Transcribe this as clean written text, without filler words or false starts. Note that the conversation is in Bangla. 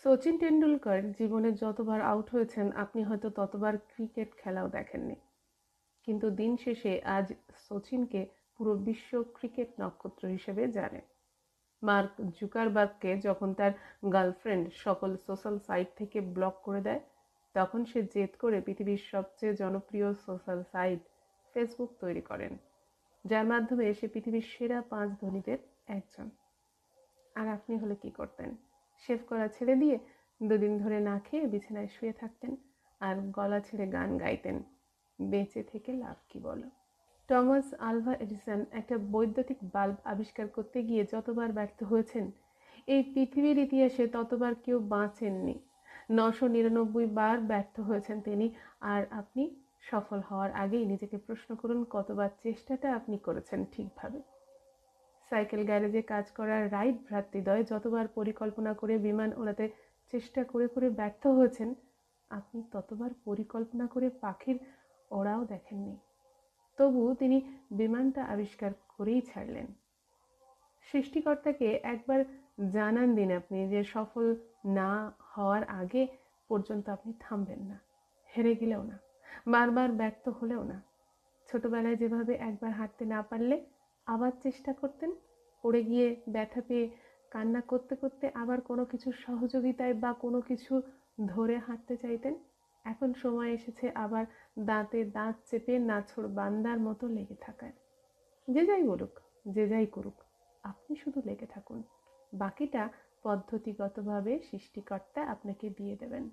সচিন টেন্ডুলকার জীবনে যতবার আউট হয়েছেন আপনি হয়তো ততবার ক্রিকেট খেলাও দেখেননি, কিন্তু দিন শেষে আজ সচিনকে পুরো বিশ্ব ক্রিকেট নক্ষত্র হিসেবে জানে। মার্ক জুকারবার্গকে যখন তার গার্লফ্রেন্ড সকল সোশ্যাল সাইট থেকে ব্লক করে দেয়, তখন সে জেদ করে পৃথিবীর সবচেয়ে জনপ্রিয় সোশ্যাল সাইট ফেসবুক তৈরি করেন, যার মাধ্যমে সে পৃথিবীর সেরা 5 ধনীদের একজন। আর আপনি হলে কি করতেন? শেভ করা ছেড়ে দিয়ে 2 দিন ধরে না খেয়ে বিছানায় শুয়ে থাকতেন আর গলা ছেড়ে গান গাইতেন, বেঁচে থেকে লাভ কি বলো। টমাস আলভা এডিসন একটা বৈদ্যুতিক বাল্ব আবিষ্কার করতে গিয়ে যতবার ব্যর্থ হয়েছেন, এই পৃথিবীর ইতিহাসে ততবার কেউ বাঁচেননি। 999 বার ব্যর্থ হয়েছেন তিনি। আর আপনি সফল হওয়ার আগেই নিজেকে প্রশ্ন করুন কতবার চেষ্টাটা আপনি করেছেন ঠিকভাবে। সাইকেল গ্যারেজে কাজ করার রাইট ভ্রাতৃদ্বয় যতবার পরিকল্পনা করে বিমান ওড়াতে চেষ্টা করে করে ব্যর্থ হয়েছেন, আপনি ততবার পরিকল্পনা করে পাখির ওড়াও দেখেননি। তবু তিনি বিমানটা আবিষ্কার করেই ছাড়লেন। সৃষ্টিকর্তাকে একবার জানান দিন আপনি যে সফল না হওয়ার আগে পর্যন্ত আপনি থামবেন না, হেরে গেলেও না, বারবার ব্যর্থ হলেও না। ছোটবেলায় যেভাবে একবার হাঁটতে না পারলে আবার চেষ্টা করতেন, পড়ে গিয়ে ব্যথা পেয়ে কান্না করতে করতে আবার কোনো কিছুর সহযোগিতায় বা কোনো কিছু ধরে হাঁটতে চাইতেন, এখন সময় এসেছে আবার দাঁতে দাঁত চেপে নাছোড় বান্দার মতো লেগে থাকার। যে যাই বলুক, যে যাই করুক, আপনি শুধু লেগে থাকুন, বাকিটা পদ্ধতিগতভাবে সৃষ্টিকর্তা আপনাকে দিয়ে দেবেন।